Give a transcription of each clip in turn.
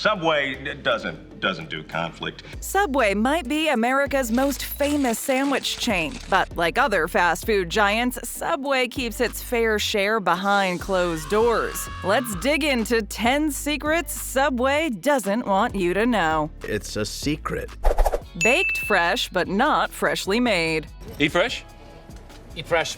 Subway doesn't do conflict. Subway might be America's most famous sandwich chain, but like other fast food giants, Subway keeps its fair share behind closed doors. Let's dig into 10 secrets Subway doesn't want you to know. It's a secret. Baked fresh, but not freshly made. Eat fresh? Eat fresh.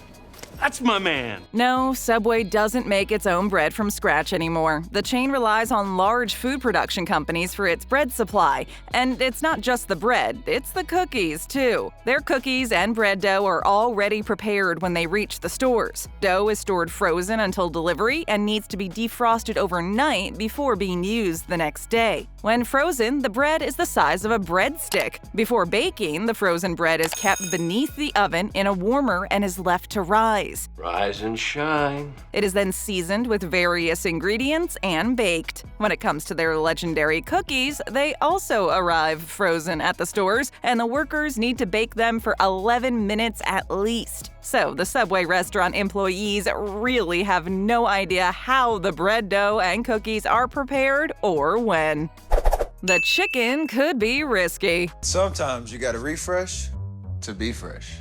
That's my man. No, Subway doesn't make its own bread from scratch anymore. The chain relies on large food production companies for its bread supply. And it's not just the bread, it's the cookies, too. Their cookies and bread dough are already prepared when they reach the stores. Dough is stored frozen until delivery and needs to be defrosted overnight before being used the next day. When frozen, the bread is the size of a breadstick. Before baking, the frozen bread is kept beneath the oven in a warmer and is left to rise. Rise and shine. It is then seasoned with various ingredients and baked. When it comes to their legendary cookies, they also arrive frozen at the stores, and the workers need to bake them for 11 minutes at least. So the Subway restaurant employees really have no idea how the bread dough and cookies are prepared or when. The chicken could be risky. Sometimes you gotta refresh to be fresh.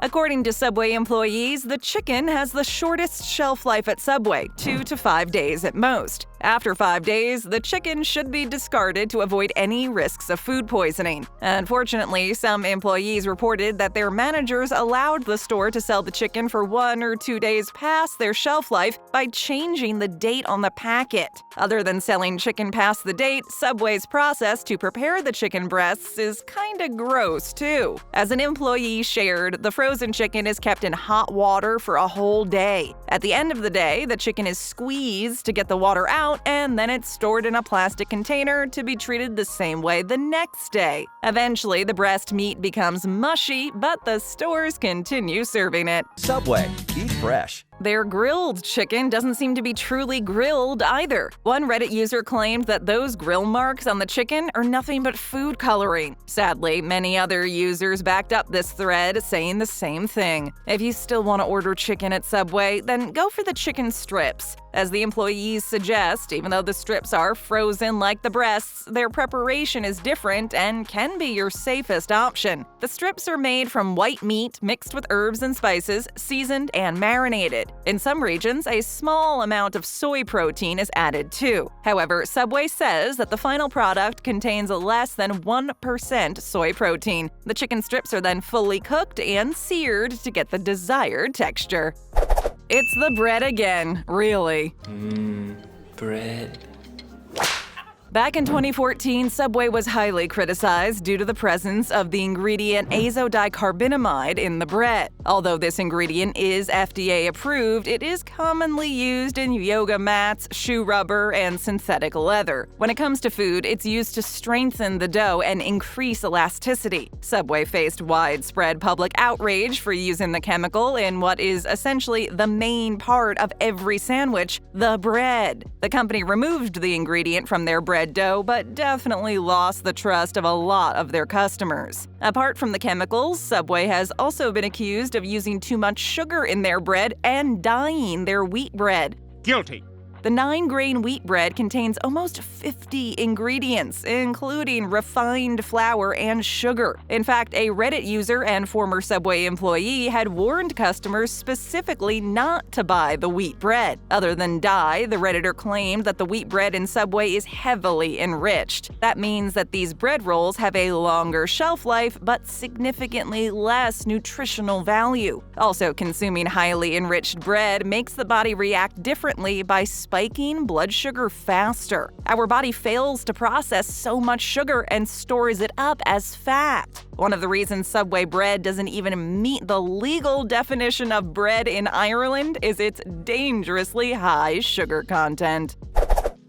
According to Subway employees, the chicken has the shortest shelf life at Subway, 2 to 5 days at most. After 5 days, the chicken should be discarded to avoid any risks of food poisoning. Unfortunately, some employees reported that their managers allowed the store to sell the chicken for 1 or 2 days past their shelf life by changing the date on the packet. Other than selling chicken past the date, Subway's process to prepare the chicken breasts is kinda gross, too. As an employee shared, the frozen chicken is kept in hot water for a whole day. At the end of the day, the chicken is squeezed to get the water out, and then it's stored in a plastic container to be treated the same way the next day. Eventually, the breast meat becomes mushy, but the stores continue serving it. Subway, eat fresh. Their grilled chicken doesn't seem to be truly grilled either. One Reddit user claimed that those grill marks on the chicken are nothing but food coloring. Sadly, many other users backed up this thread, saying the same thing. If you still want to order chicken at Subway, then go for the chicken strips. As the employees suggest, even though the strips are frozen like the breasts, their preparation is different and can be your safest option. The strips are made from white meat mixed with herbs and spices, seasoned and marinated. In some regions, a small amount of soy protein is added too. However, Subway says that the final product contains less than 1% soy protein. The chicken strips are then fully cooked and seared to get the desired texture. It's the bread again, really. Bread. Back in 2014, Subway was highly criticized due to the presence of the ingredient azodicarbonamide in the bread. Although this ingredient is FDA approved, it is commonly used in yoga mats, shoe rubber, and synthetic leather. When it comes to food, it's used to strengthen the dough and increase elasticity. Subway faced widespread public outrage for using the chemical in what is essentially the main part of every sandwich, the bread. The company removed the ingredient from their bread dough, but definitely lost the trust of a lot of their customers. Apart from the chemicals, Subway has also been accused of using too much sugar in their bread and dyeing their wheat bread. Guilty. The 9-grain wheat bread contains almost 50 ingredients, including refined flour and sugar. In fact, a Reddit user and former Subway employee had warned customers specifically not to buy the wheat bread. Other than dye, the Redditor claimed that the wheat bread in Subway is heavily enriched. That means that these bread rolls have a longer shelf life, but significantly less nutritional value. Also, consuming highly enriched bread makes the body react differently by spiking blood sugar faster. Our body fails to process so much sugar and stores it up as fat. One of the reasons Subway bread doesn't even meet the legal definition of bread in Ireland is its dangerously high sugar content.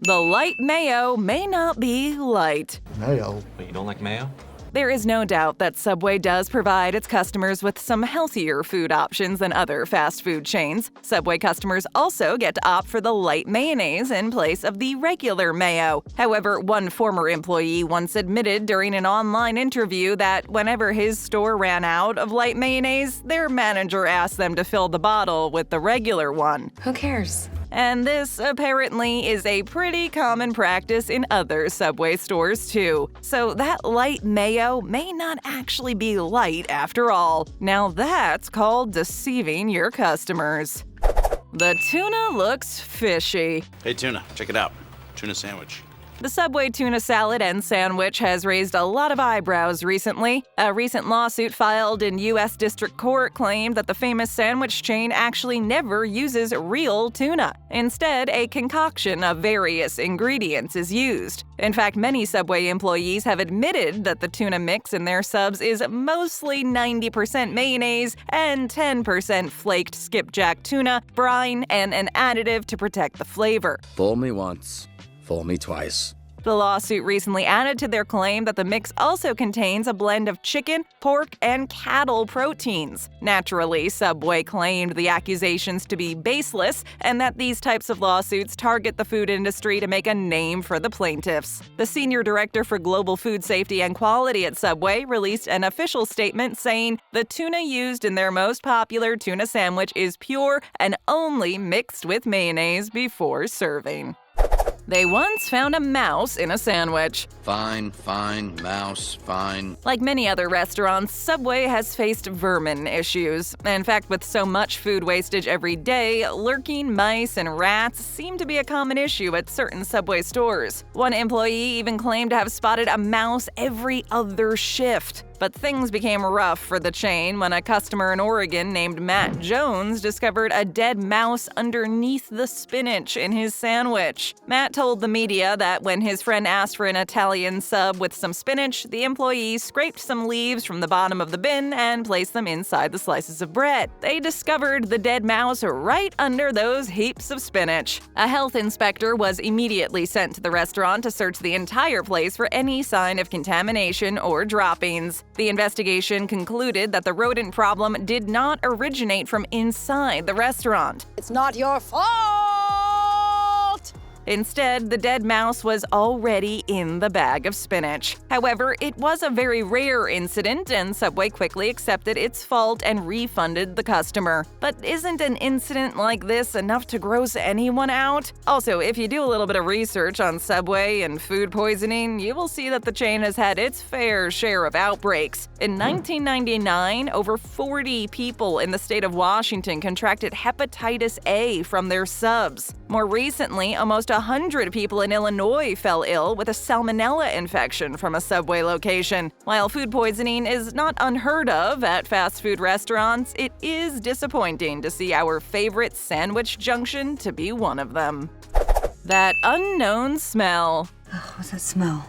The light mayo may not be light. Mayo. Wait, you don't like mayo? There is no doubt that Subway does provide its customers with some healthier food options than other fast food chains. Subway customers also get to opt for the light mayonnaise in place of the regular mayo. However, one former employee once admitted during an online interview that whenever his store ran out of light mayonnaise, their manager asked them to fill the bottle with the regular one. Who cares? And this apparently is a pretty common practice in other Subway stores too. So that light mayo may not actually be light after all. Now that's called deceiving your customers. The tuna looks fishy. Hey, Tuna, check it out. Tuna sandwich. The Subway tuna salad and sandwich has raised a lot of eyebrows recently. A recent lawsuit filed in U.S. District Court claimed that the famous sandwich chain actually never uses real tuna. Instead, a concoction of various ingredients is used. In fact, many Subway employees have admitted that the tuna mix in their subs is mostly 90% mayonnaise and 10% flaked skipjack tuna, brine, and an additive to protect the flavor. Fool me once, fool me twice. The lawsuit recently added to their claim that the mix also contains a blend of chicken, pork, and cattle proteins. Naturally, Subway claimed the accusations to be baseless and that these types of lawsuits target the food industry to make a name for the plaintiffs. The senior director for global food safety and quality at Subway released an official statement saying the tuna used in their most popular tuna sandwich is pure and only mixed with mayonnaise before serving. They once found a mouse in a sandwich. Fine, mouse, fine. Like many other restaurants, Subway has faced vermin issues. In fact, with so much food wastage every day, lurking mice and rats seem to be a common issue at certain Subway stores. One employee even claimed to have spotted a mouse every other shift. But things became rough for the chain when a customer in Oregon named Matt Jones discovered a dead mouse underneath the spinach in his sandwich. Matt told the media that when his friend asked for an Italian sub with some spinach, the employee scraped some leaves from the bottom of the bin and placed them inside the slices of bread. They discovered the dead mouse right under those heaps of spinach. A health inspector was immediately sent to the restaurant to search the entire place for any sign of contamination or droppings. The investigation concluded that the rodent problem did not originate from inside the restaurant. It's not your fault! Instead, the dead mouse was already in the bag of spinach. However, it was a very rare incident, and Subway quickly accepted its fault and refunded the customer. But isn't an incident like this enough to gross anyone out? Also, if you do a little bit of research on Subway and food poisoning, you will see that the chain has had its fair share of outbreaks. In 1999, over 40 people in the state of Washington contracted hepatitis A from their subs. More recently, almost 100 people in Illinois fell ill with a salmonella infection from a Subway location. While food poisoning is not unheard of at fast food restaurants, it is disappointing to see our favorite sandwich junction to be one of them. That unknown smell. Oh, what's that smell?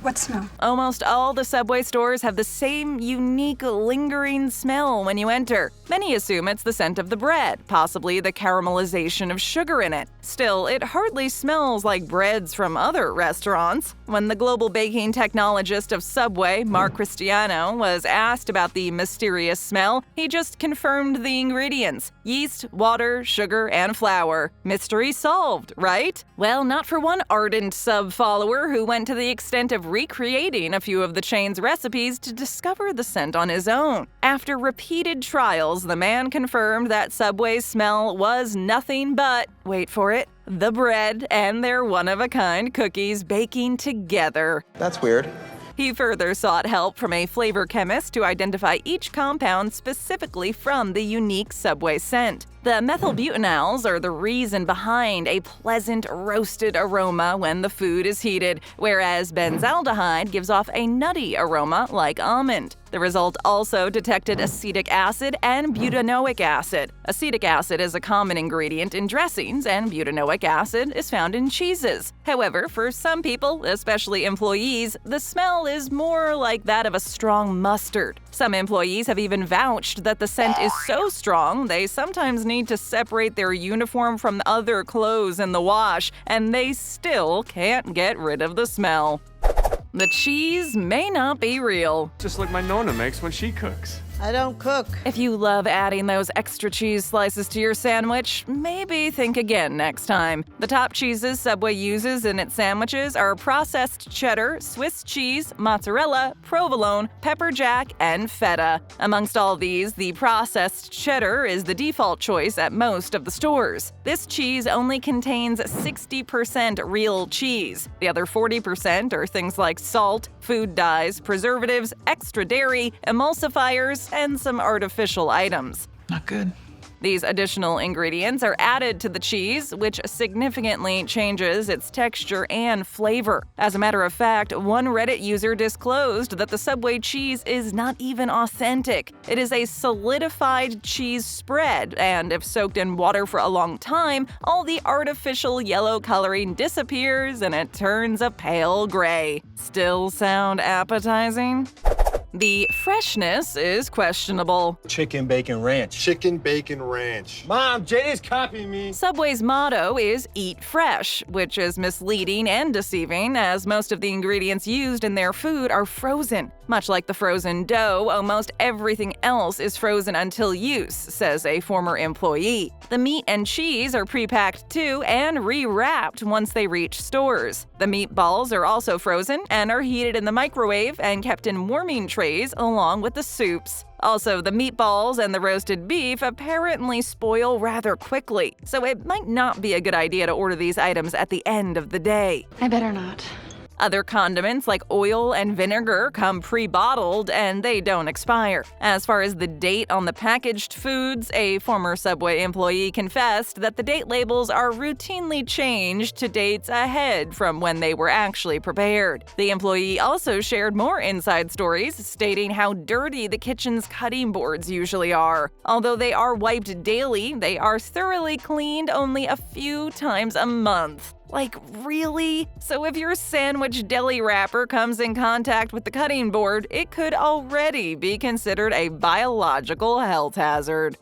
What smell? Almost all the Subway stores have the same unique, lingering smell when you enter. Many assume it's the scent of the bread, possibly the caramelization of sugar in it. Still, it hardly smells like breads from other restaurants. When the global baking technologist of Subway, Mark Cristiano, was asked about the mysterious smell, he just confirmed the ingredients: yeast, water, sugar, and flour. Mystery solved, right? Well, not for one ardent sub follower who went to the extent of recreating a few of the chain's recipes to discover the scent on his own. After repeated trials, the man confirmed that Subway's smell was nothing but, wait for it, the bread and their one-of-a-kind cookies baking together. That's weird. He further sought help from a flavor chemist to identify each compound specifically from the unique Subway scent. The methylbutanals are the reason behind a pleasant roasted aroma when the food is heated, whereas benzaldehyde gives off a nutty aroma like almond. The result also detected acetic acid and butanoic acid. Acetic acid is a common ingredient in dressings, and butanoic acid is found in cheeses. However, for some people, especially employees, the smell is more like that of a strong mustard. Some employees have even vouched that the scent is so strong they sometimes need to separate their uniform from other clothes in the wash, and they still can't get rid of the smell. The cheese may not be real. Just like my Nonna makes when she cooks. I don't cook. If you love adding those extra cheese slices to your sandwich, maybe think again next time. The top cheeses Subway uses in its sandwiches are processed cheddar, Swiss cheese, mozzarella, provolone, pepper jack, and feta. Amongst all these, the processed cheddar is the default choice at most of the stores. This cheese only contains 60% real cheese. The other 40% are things like salt, food dyes, preservatives, extra dairy, emulsifiers, and some artificial items. Not good. These additional ingredients are added to the cheese, which significantly changes its texture and flavor. As a matter of fact, one Reddit user disclosed that the Subway cheese is not even authentic. It is a solidified cheese spread, and if soaked in water for a long time, all the artificial yellow coloring disappears and it turns a pale gray. Still sound appetizing? The freshness is questionable. Chicken bacon ranch. Chicken bacon ranch. Mom, JD's copying me. Subway's motto is "Eat fresh," which is misleading and deceiving as most of the ingredients used in their food are frozen. Much like the frozen dough, almost everything else is frozen until use, says a former employee. The meat and cheese are pre-packed too and re-wrapped once they reach stores. The meatballs are also frozen and are heated in the microwave and kept in warming trays along with the soups. Also, the meatballs and the roasted beef apparently spoil rather quickly, so it might not be a good idea to order these items at the end of the day. I better not. Other condiments like oil and vinegar come pre-bottled and they don't expire. As far as the date on the packaged foods, a former Subway employee confessed that the date labels are routinely changed to dates ahead from when they were actually prepared. The employee also shared more inside stories, stating how dirty the kitchen's cutting boards usually are. Although they are wiped daily, they are thoroughly cleaned only a few times a month. Like, really? So if your sandwich deli wrapper comes in contact with the cutting board, it could already be considered a biological health hazard.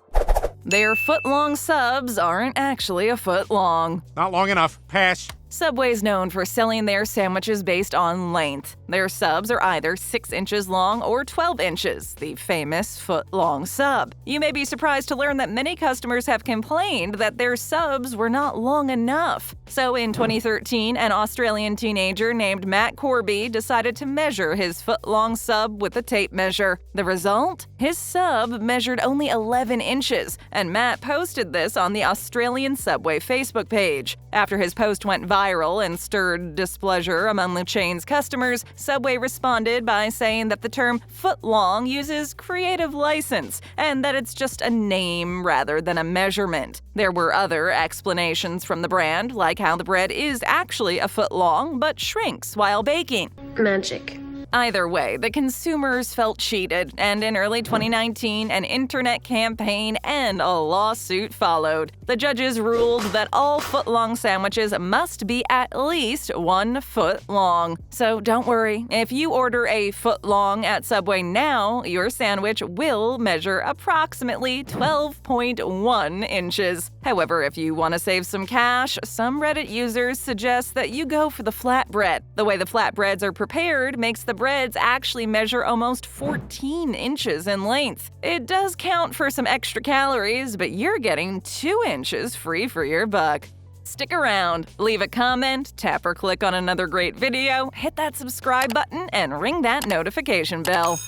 Their foot-long subs aren't actually a foot long. Not long enough. Pass. Subway's known for selling their sandwiches based on length. Their subs are either 6 inches long or 12 inches, the famous foot-long sub. You may be surprised to learn that many customers have complained that their subs were not long enough. So in 2013, an Australian teenager named Matt Corby decided to measure his foot-long sub with a tape measure. The result? His sub measured only 11 inches, and Matt posted this on the Australian Subway Facebook page. After his post went viral and stirred displeasure among the chain's customers, Subway responded by saying that the term "footlong" uses creative license and that it's just a name rather than a measurement. There were other explanations from the brand, like how the bread is actually a foot long but shrinks while baking. Magic. Either way, the consumers felt cheated, and in early 2019, an internet campaign and a lawsuit followed. The judges ruled that all foot-long sandwiches must be at least 1 foot long. So don't worry, if you order a foot long at Subway now, your sandwich will measure approximately 12.1 inches. However, if you want to save some cash, some Reddit users suggest that you go for the flatbread. The way the flatbreads are prepared makes the breads actually measure almost 14 inches in length. It does count for some extra calories, but you're getting 2 inches free for your buck. Stick around, leave a comment, tap or click on another great video, hit that subscribe button, and ring that notification bell.